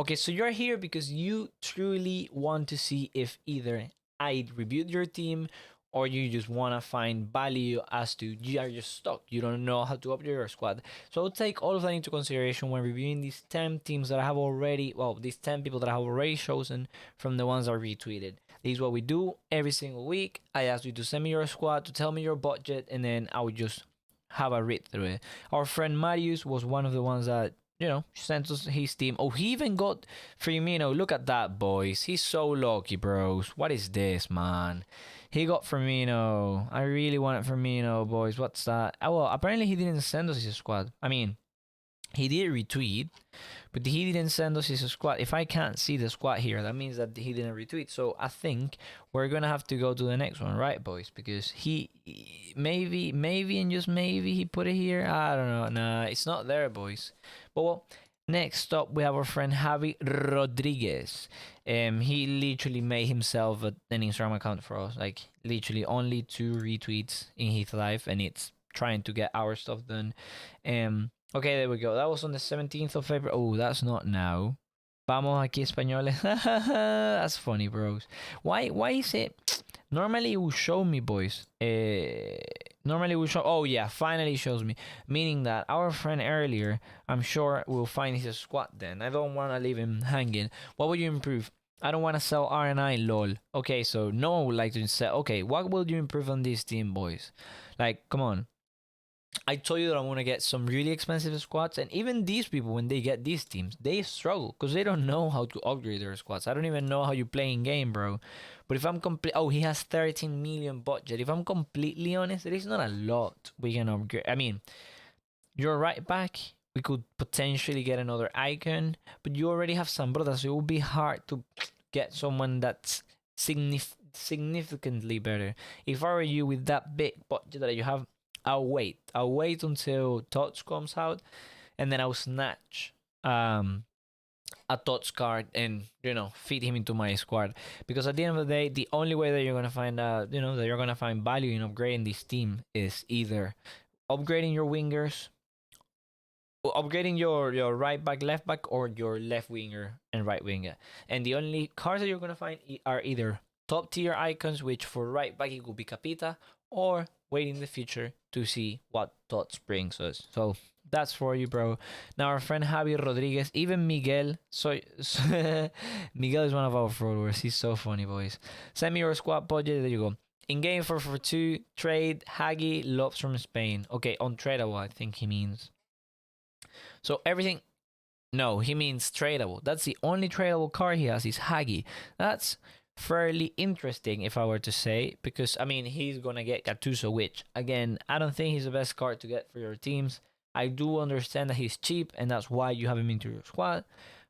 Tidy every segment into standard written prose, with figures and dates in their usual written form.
Okay, so you're here because you truly want to see if either I reviewed your team or you just want to find value as to you are just stuck. You don't know how to upgrade your squad. So I'll take all of that into consideration when reviewing these 10 teams that I have already, well, these 10 people that I have already chosen from the ones I retweeted. This is what we do every single week. I ask you to send me your squad, to tell me your budget, and then I would just have a read through it. Our friend Matias was one of the ones that sent us his team. Oh, he even got Firmino. Look at that, boys. He's so lucky, bros. What is this, man? He got Firmino. I really wanted Firmino, boys. What's that? Oh, well, apparently he didn't send us his squad. I mean, he did retweet, but he didn't send us his squad. If I can't see the squad here, that means that he didn't retweet. So I think we're gonna have to go to the next one, right, boys? Because he maybe, and just maybe he put it here. I don't know. Nah, it's not there, boys. But well, next up we have our friend Javi Rodriguez. He literally made himself an Instagram account for us. Like literally only 2 retweets in his life, and it's trying to get our stuff done. Okay, there we go. That was on the 17th of February. Oh, that's not now. Vamos aquí españoles. That's funny, bros. Why is it? Normally it will show me, boys. Normally it will show. Oh yeah, finally shows me. Meaning that our friend earlier, I'm sure will find his squad then. I don't want to leave him hanging. What would you improve? I don't want to sell RNI, lol. Okay, so no one would like to sell. Okay, what will you improve on this team, boys? Like, come on. I told you that I'm gonna get some really expensive squads, and even these people, when they get these teams, they struggle because they don't know how to upgrade their squads. I don't even know how you play in game, bro. But if I'm complete, oh, he has 13 million budget. If I'm completely honest, there is not a lot we can upgrade. I mean, you're right back. We could potentially get another icon, but you already have Sambrota, so it will be hard to get someone that's significantly better. If I were you with that big budget that you have, I'll wait. I'll wait until Tots comes out, and then I'll snatch a Tots card and feed him into my squad. Because at the end of the day, the only way that you're gonna find that you're gonna find value in upgrading this team is either upgrading your wingers, upgrading your right back, left back, or your left winger and right winger. And the only cards that you're gonna find are either top tier icons, which for right back it could be Capita, or wait in the future to see what Tots brings us. So that's for you, bro. Now our friend Javier Rodriguez, even Miguel. So Miguel is one of our followers. He's so funny, boys. Send me your squad budget. There you go. In game for 2 trade Hagi Lobs from Spain. Okay, untradeable, I think he means. So everything. No, he means tradable. That's the only tradable card he has is Hagi. That's fairly interesting, if I were to say, because I mean he's gonna get Gattuso, which again I don't think he's the best card to get for your teams. I do understand that he's cheap and that's why you have him into your squad,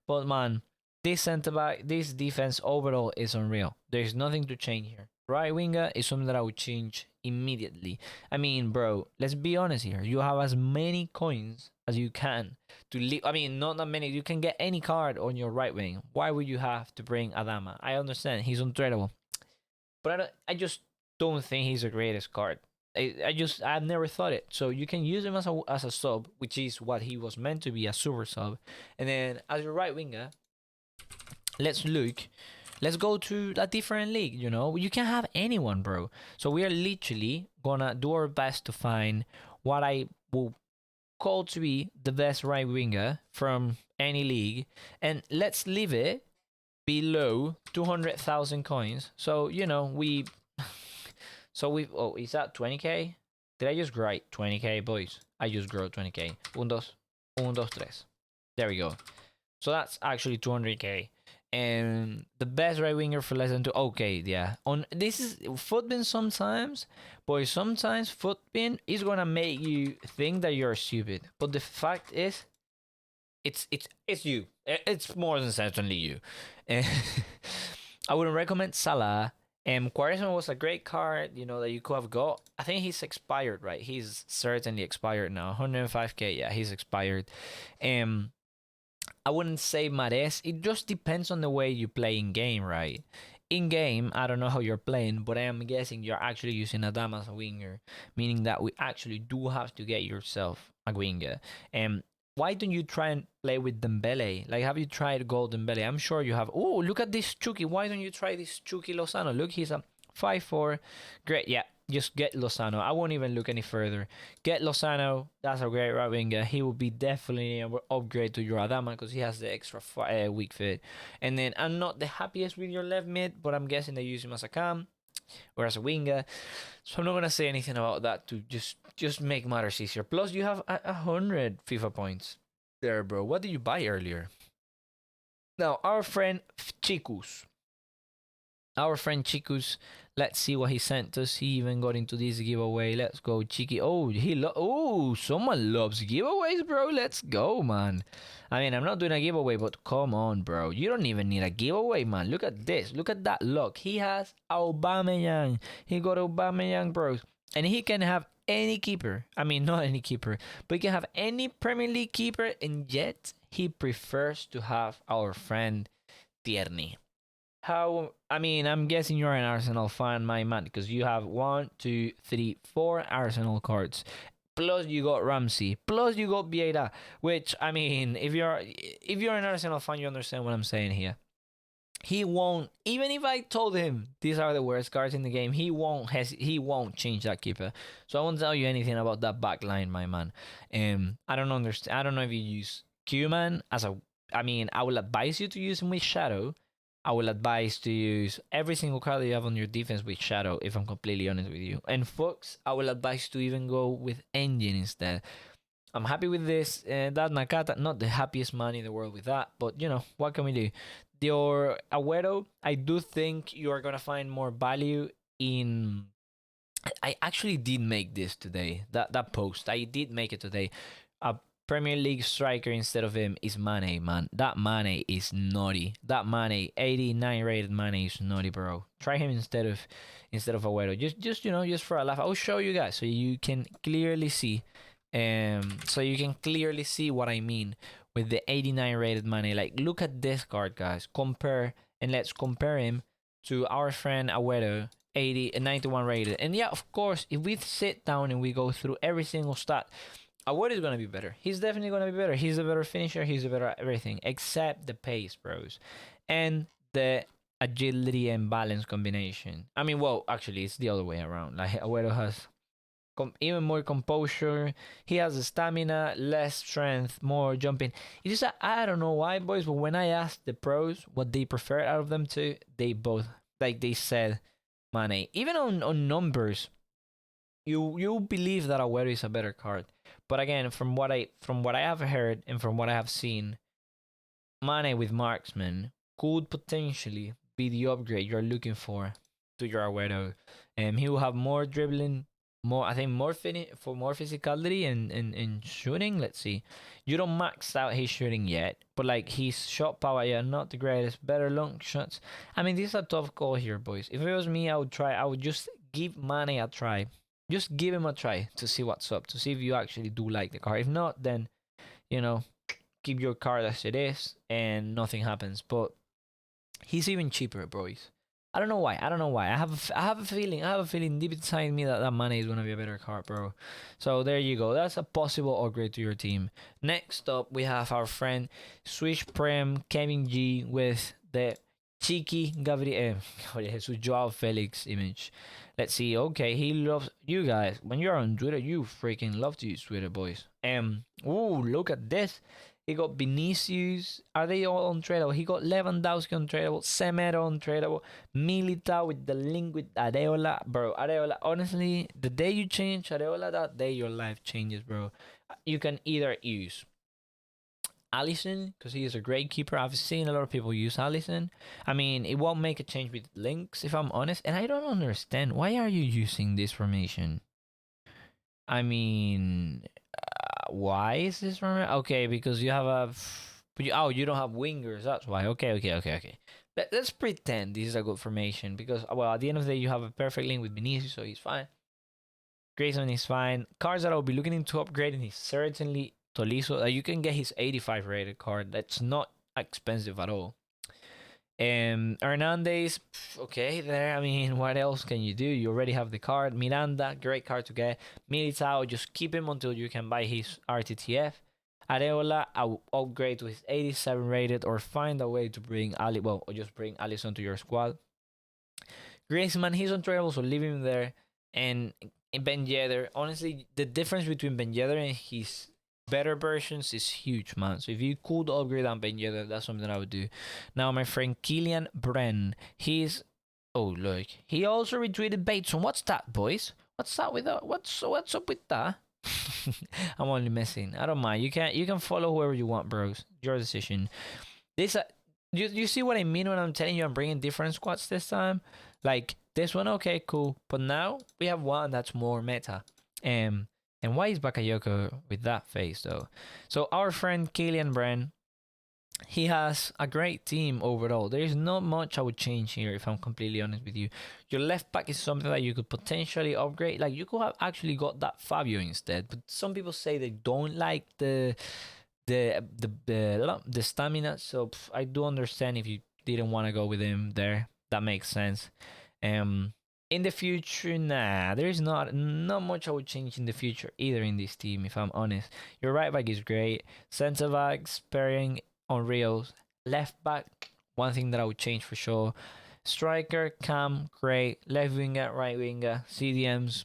but man, this centre back, this defense overall is unreal. There's nothing to change here. Right winger is something that I would change immediately. I mean, bro, let's be honest here. You have as many coins as you can to leave. I mean, not that many. You can get any card on your right wing. Why would you have to bring Adama? I understand he's untradeable, but I just don't think he's the greatest card. I've never thought it. So you can use him as a sub, which is what he was meant to be, a super sub, and then as your right winger, let's look. Let's go to a different league, You can have anyone, bro. So we are literally gonna do our best to find what I will call to be the best right winger from any league. And let's leave it below 200,000 coins. So, we... Oh, is that 20k? Did I just write 20k, boys? I just wrote 20k. 1, 2, 3. There we go. So that's actually 200k. And the best right winger for less than 2. Okay, yeah. On this is Footbin sometimes, boys. Sometimes Footbin is gonna make you think that you're stupid, but the fact is, it's you. It's more than certainly you. I wouldn't recommend Salah. Quaresma was a great card, that you could have got. I think he's expired, right? He's certainly expired now. 105k. Yeah, he's expired. I wouldn't say Mares. It just depends on the way you play in game, right? In game, I don't know how you're playing, but I am guessing you're actually using Adam as a winger, meaning that we actually do have to get yourself a winger. why don't you try and play with Dembele? Like, have you tried Gold Dembele? I'm sure you have. Oh, look at this Chucky. Why don't you try this Chucky Lozano? Look, he's a 5'4". Great, yeah. Just get Lozano. I won't even look any further. Get Lozano. That's a great right winger. He will be definitely an upgrade to your Adama because he has the extra weak foot. And then I'm not the happiest with your left mid, but I'm guessing they use him as a cam or as a winger. So I'm not gonna say anything about that to just make matters easier. Plus, you have 100 FIFA points there, bro. What did you buy earlier? Now, our friend Chicos. Our friend Chicos, let's see what he sent us. He even got into this giveaway. Let's go, Chiqui. Oh, someone loves giveaways, bro. Let's go, man. I mean, I'm not doing a giveaway, but come on, bro. You don't even need a giveaway, man. Look at this. Look at that luck. He has Aubameyang. He got Aubameyang, bro. And he can have any keeper. I mean, not any keeper, but he can have any Premier League keeper, and yet he prefers to have our friend Tierney. How? I mean, I'm guessing you're an Arsenal fan, my man, because you have 1, 2, 3, 4 Arsenal cards. Plus you got Ramsey. Plus you got Vieira. Which, I mean, if you're an Arsenal fan, you understand what I'm saying here. He won't. Even if I told him these are the worst cards in the game, he won't change that keeper. So I won't tell you anything about that back line, my man. I don't understand. I don't know if you use Q-Man as a. I mean, I will advise you to use him with Shadow. I will advise to use every single card that you have on your defense with Shadow, if I'm completely honest with you. And Fox, I will advise to even go with Engine instead. I'm happy with this. That Nakata, not the happiest man in the world with that, but you know, what can we do? Your Agüero, I do think you are going to find more value in... I actually did make this today, that post. I did make it today. A Premier League striker instead of him is Mane, man. That Mane is naughty. That Mane, 89 rated Mane is naughty, bro. Try him instead of Agüero. Just you know, just for a laugh. I'll show you guys so you can clearly see. So you can clearly see what I mean with the 89 rated Mane. Like, look at this card, guys. Let's compare him to our friend Agüero, 91 rated. And yeah, of course, if we sit down and we go through every single stat, Agüero is going to be better. He's definitely going to be better. He's a better finisher. He's a better everything, except the pace, bros. And the agility and balance combination. I mean, well, actually, it's the other way around. Like, Agüero has even more composure. He has the stamina, less strength, more jumping. It's just, I don't know why, boys, but when I asked the pros what they prefer out of them two, they both, like, they said Mane. Even on numbers, you believe that Agüero is a better card. But again, from what I have heard and from what I have seen, Mane with Marksman could potentially be the upgrade you're looking for to your Agüero. He will have more dribbling, more physicality and shooting. Let's see. You don't max out his shooting yet, but like his shot power, yeah, not the greatest. Better long shots. I mean, this is a tough call here, boys. If it was me, I would just give Mane a try. Just give him a try to see what's up, to see if you actually do like the card. If not, then, you know, keep your card as it is and nothing happens. But he's even cheaper, boys. I don't know why. I have a feeling deep inside me that Mane is gonna be a better card, bro. So there you go. That's a possible upgrade to your team. Next up, we have our friend Swish Prem Kevin G with the Cheeky Gabriel Jesus Joao Felix image. Let's see. Okay, he loves you guys. When you're on Twitter, you freaking love to use Twitter, boys. Ooh, look at this. He got Vinicius. Are they all untradeable? He got Lewandowski untradeable, Semedo untradeable, Militao with the link with Areola. Bro, Areola, honestly, the day you change Areola, that day your life changes, bro. You can either use Alisson, because he is a great keeper. I've seen a lot of people use Alisson. I mean, it won't make a change with links, if I'm honest. And I don't understand. Why are you using this formation? I mean, why is this formation? Okay, because you have you don't have wingers. That's why. Okay. Let's pretend this is a good formation. Because, well, at the end of the day, you have a perfect link with Vinicius, so he's fine. Grayson is fine. Cards that I'll be looking into upgrading is certainly Tolisso. You can get his 85 rated card. That's not expensive at all. Hernandez, okay, there. I mean, what else can you do? You already have the card. Miranda, great card to get. Militao, just keep him until you can buy his RTTF. Areola, I will upgrade to his 87 rated or find a way to bring Ali, well, or just bring Alisson to your squad. Griezmann, he's untradeable, so leave him there. And Ben Yedder, honestly, the difference between Ben Yedder and his better versions is huge, man. So if you could upgrade on Ben Yedder, that's something that I would do. Now, my friend Killian Bren, he's... Oh, look. He also retweeted Bateson. What's that, boys? What's that with that? What's up with that? I'm only messing. I don't mind. You can follow whoever you want, bros. Your decision. This you see what I mean when I'm telling you I'm bringing different squads this time? Like this one, okay, cool. But now we have one that's more meta. And why is Bakayoko with that face though? So our friend Killian Bren, he has a great team overall. There is not much I would change here if I'm completely honest with you. Your left back is something that you could potentially upgrade. Like you could have actually got that Fabio instead. But some people say they don't like the stamina. So I do understand if you didn't want to go with him there. That makes sense. In the future, nah, there's not much I would change in the future either in this team, if I'm honest. Your right back is great. Centre backs pairing unreal. Left back, one thing that I would change for sure. Striker, Cam, great. Left winger, right winger, CDMs,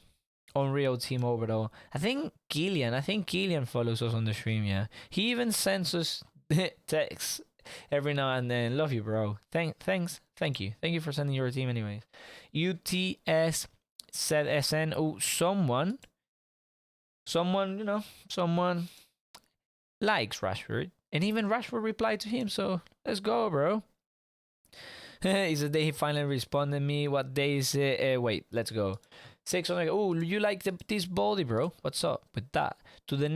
unreal team overall. I think Killian follows us on the stream, yeah. He even sends us texts every now and then. Love you, bro. Thank you for sending your team anyways. UTS said SN. Oh, someone, someone likes Rashford. And even Rashford replied to him, so let's go, bro. Is the day he finally responded me. What day is it? Wait, let's go. 600. Oh, you like this body, bro? What's up with that? To the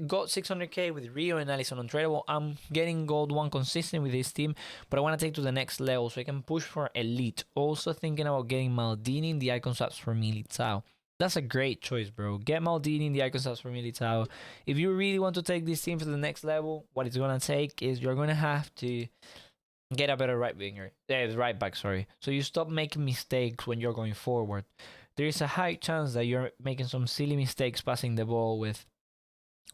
got 600k with Rio and Alisson untradeable. I'm getting gold 1 consistent with this team, but I want to take to the next level so I can push for elite. Also thinking about getting Maldini in the icon swaps for Militao. That's a great choice, bro. Get Maldini in the icon swaps for Militao. If you really want to take this team to the next level, what it's gonna take is you're gonna have to get a better right winger, right back. Sorry. So you stop making mistakes when you're going forward. There is a high chance that you're making some silly mistakes passing the ball with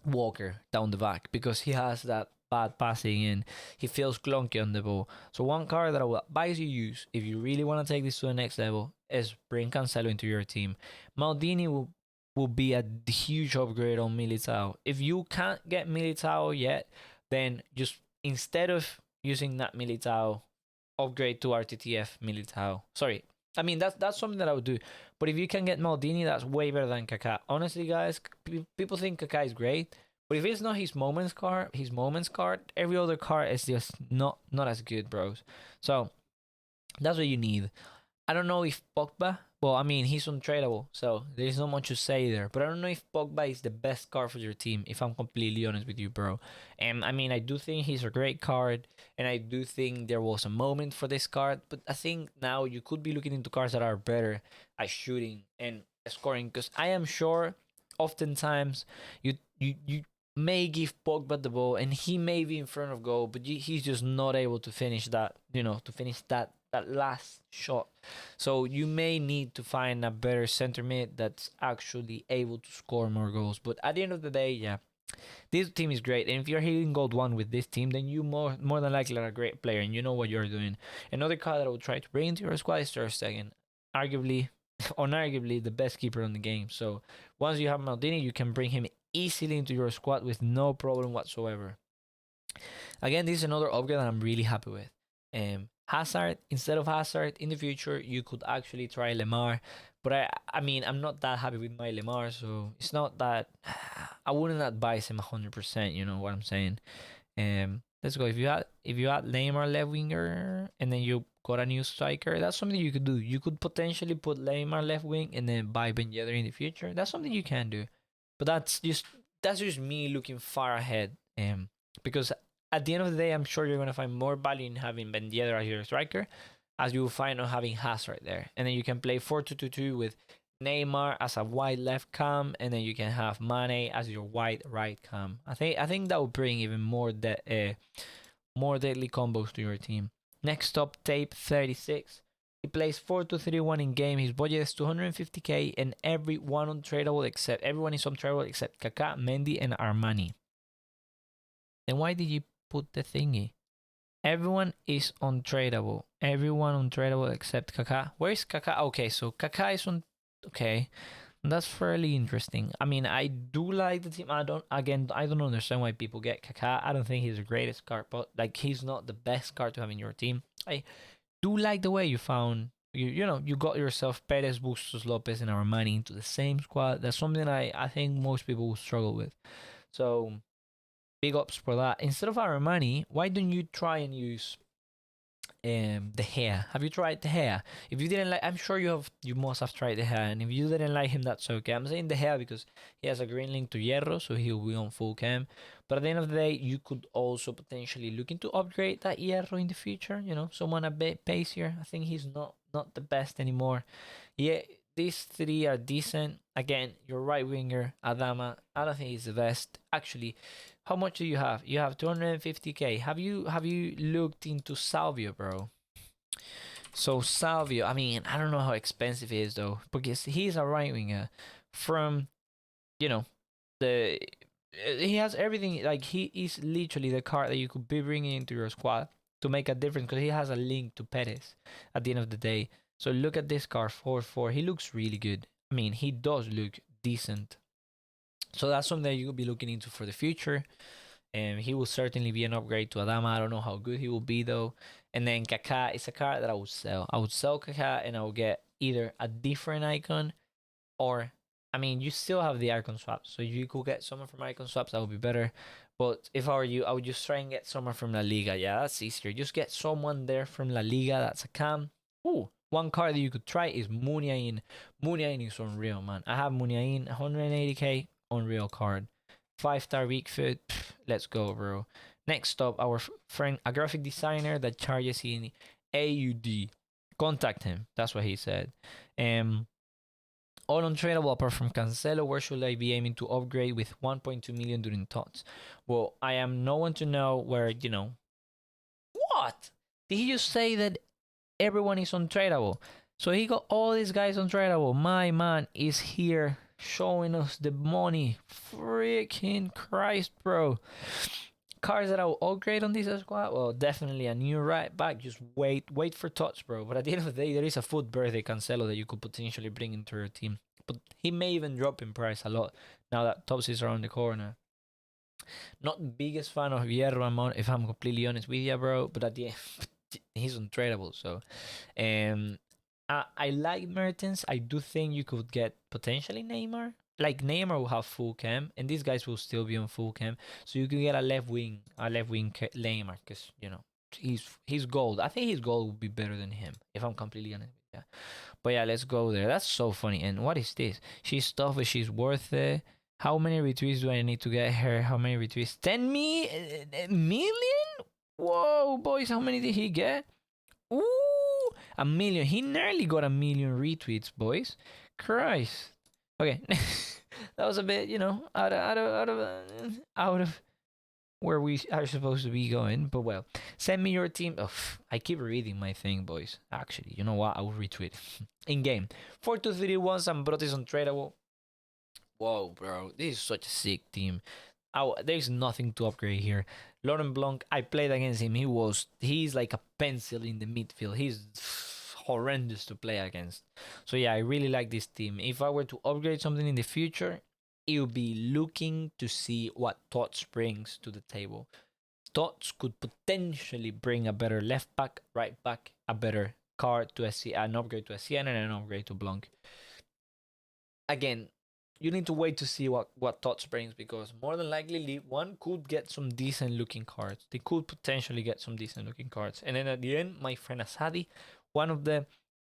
Walker down the back because he has that bad passing and he feels clunky on the ball. So one card that I will advise you use if you really want to take this to the next level is bring Cancelo into your team. Maldini will be a huge upgrade on Militao. If you can't get Militao yet, then just instead of using that Militao, upgrade to RTTF Militao. Sorry. I mean, that's something that I would do. But if you can get Maldini, that's way better than Kaká. Honestly, guys, people think Kaká is great. But if it's not his moments card, every other card is just not as good, bros. So, that's what you need. I don't know if Pogba... Well, I mean, he's untradeable, so there's not much to say there. But I don't know if Pogba is the best card for your team, if I'm completely honest with you, bro. And I mean, I do think he's a great card, and I do think there was a moment for this card. But I think now you could be looking into cards that are better at shooting and scoring, because I am sure oftentimes you may give Pogba the ball, and he may be in front of goal, but he's just not able to finish that, that last shot. So you may need to find a better center mid that's actually able to score more goals. But at the end of the day, yeah, this team is great. And if you're hitting gold 1 with this team, then you more than likely are a great player and you know what you're doing. Another card that I would try to bring into your squad is Ter Stegen. Unarguably the best keeper in the game. So once you have Maldini, you can bring him easily into your squad with no problem whatsoever. Again, this is another upgrade that I'm really happy with. Hazard, instead of Hazard in the future, you could actually try Lemar. But I mean, I'm not that happy with my Lemar, so it's not that I wouldn't advise him 100%. You know what I'm saying? Let's go. If you had Neymar left winger and then you got a new striker, that's something you could do. You could potentially put Neymar left wing and then buy Ben Yedder in the future. That's something you can do. But that's just me looking far ahead. Because at the end of the day, I'm sure you're gonna find more value in having Ben Yedder as your striker, as you will find on having Hazard there. And then you can play 4-2-2-2 with Neymar as a wide left cam, and then you can have Mane as your wide right cam. I think that will bring even more deadly combos to your team. Next up, Tate 36. He plays 4-2-3-1 in game. His budget is 250k, and everyone is untradeable except Kaká, Mendy, and Armani. Then why did you put the thingy? Everyone is untradeable. Everyone untradeable except Kaká. Where is Kaká? Okay, so Kaká is on. Okay, that's fairly interesting. I mean, I do like the team. I don't understand why people get Kaká. I don't think he's the greatest card, but like he's not the best card to have in your team. I do like the way you found you got yourself Perez, Bustos, Lopez, and Armani into the same squad. That's something I think most people will struggle with. So big ups for that. Instead of Armani, why don't you try and use the hair? Have you tried the hair? If you didn't like, I'm sure you must have tried the hair, and if you didn't like him, that's okay. I'm saying the hair because he has a green link to Hierro, so he'll be on full cam. But at the end of the day, you could also potentially look into upgrade that Hierro in the future. Someone a bit pacier. I think he's not the best anymore. Yeah, these three are decent. Again, your right winger Adama, I don't think he's the best. Actually, how much do you have? You have 250k. Have you looked into Salvio, bro? So Salvio, I mean, I don't know how expensive he is though, because he's a right winger from, you know, the he has everything. Like he is literally the card that you could be bringing into your squad to make a difference because he has a link to Perez at the end of the day. So look at this card 4-4. He looks really good. I mean, he does look decent. So that's something that you could be looking into for the future. And he will certainly be an upgrade to Adama. I don't know how good he will be though. And then Kaká is a card that I would sell. I would sell Kaká and I would get either a different icon or, I mean, you still have the icon swaps. So you could get someone from icon swaps, that would be better. But if I were you, I would just try and get someone from La Liga. Yeah, that's easier. Just get someone there from La Liga that's a cam. Ooh, one card that you could try is Muniain. Muniain is unreal, man. I have Muniain, 180k, unreal card. 5-star weak foot. Let's go, bro. Next up, our friend, a graphic designer that charges in AUD. Contact him. That's what he said. All untradeable apart from Cancelo. Where should I be aiming to upgrade with 1.2 million during tots? Well, I am no one to know where, What? Did he just say that everyone is untradeable? So he got all these guys untradeable. My man is here showing us the money. Freaking Christ, bro. Cards that I will upgrade on this squad. Well, definitely a new right back. Just wait for tots, bro. But at the end of the day, there is a foot birthday Cancelo that you could potentially bring into your team. But he may even drop in price a lot now that Tops is around the corner. Not the biggest fan of Hierro, if I'm completely honest with you, bro. But at the end, he's untradeable. So, I like Mertens. I do think you could get potentially Neymar. Like Neymar will have full cam, and these guys will still be on full cam. So you can get a left wing Neymar, because he's gold. I think his gold would be better than him, if I'm completely honest. Yeah, but yeah, let's go there. That's so funny. And what is this? She's tough, but she's worth it. How many retweets do I need to get her? How many retweets? 10 million? Whoa, boys! How many did he get? Ooh, a million. He nearly got a million retweets, boys. Christ. Okay, that was a bit, out of where we are supposed to be going. But well, send me your team. Oh, I keep reading my thing, boys. Actually, you know what? I will retweet in game. 4-2-3-1. Zambrotti untradeable. Whoa, bro, this is such a sick team. There's nothing to upgrade here. Laurent Blanc, I played against him. He's like a pencil in the midfield. He's horrendous to play against. So yeah, I really like this team. If I were to upgrade something in the future, it would be looking to see what Tots brings to the table. Tots could potentially bring a better left back, right back, a better card to an upgrade to Essien, and an upgrade to Blanc. Again, you need to wait to see what Tots brings, because more than likely League One could get some decent looking cards. They could potentially get some decent looking cards. And then at the end, my friend Asadi, one of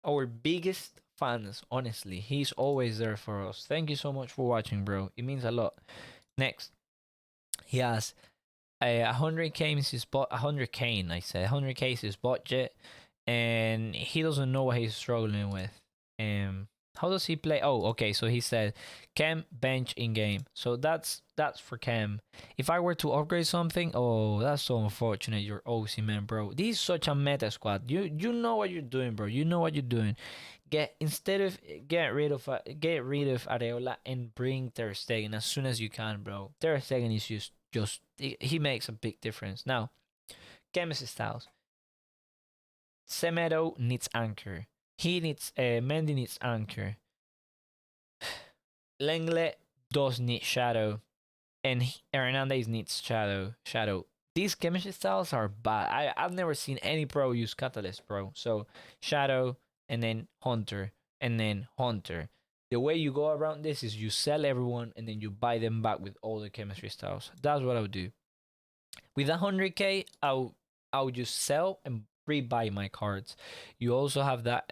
our biggest fans, honestly. He's always there for us. Thank you so much for watching, bro. It means a lot. Next, he has 100k is his 100k, I said 100k is his budget, and he doesn't know what he's struggling with. How does he play? Oh, okay. So he said Cam bench in game. So that's for Cam. If I were to upgrade something, oh, that's so unfortunate. You're OC, man, bro. This is such a meta squad. You know what you're doing, bro. You know what you're doing. Get rid of Areola and bring Ter Stegen as soon as you can, bro. Ter Stegen is just just he makes a big difference. Now, chemistry styles. Semedo needs anchor. He needs Mendy needs anchor. Lenglet does need shadow, and Hernandez needs shadow. Shadow. These chemistry styles are bad. I've never seen any pro use Catalyst, bro. So shadow and then Hunter and then Hunter. The way you go around this is you sell everyone and then you buy them back with all the chemistry styles. That's what I would do. With 100k, I'll just sell and pre-buy my cards. You also have that.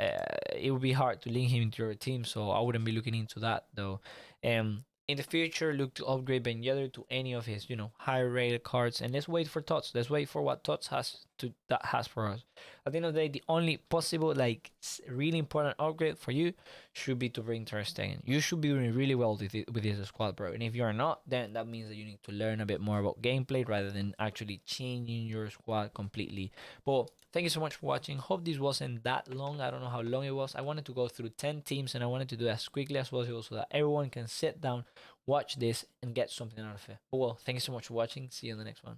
It would be hard to link him into your team, so I wouldn't be looking into that though. In the future, look to upgrade Ben Yedder to any of his, higher rated cards, and let's wait for Tots. Let's wait for what Tots has for us. At the end of the day, the only possible really important upgrade for you should be to bring Ter Stegen. You should be doing really well with this squad, bro. And if you're not, then that means that you need to learn a bit more about gameplay rather than actually changing your squad completely. But thank you so much for watching. Hope this wasn't that long. I don't know how long it was. I wanted to go through 10 teams and I wanted to do it as quickly as possible so that everyone can sit down, watch this, and get something out of it. But well, thank you so much for watching. See you in the next one.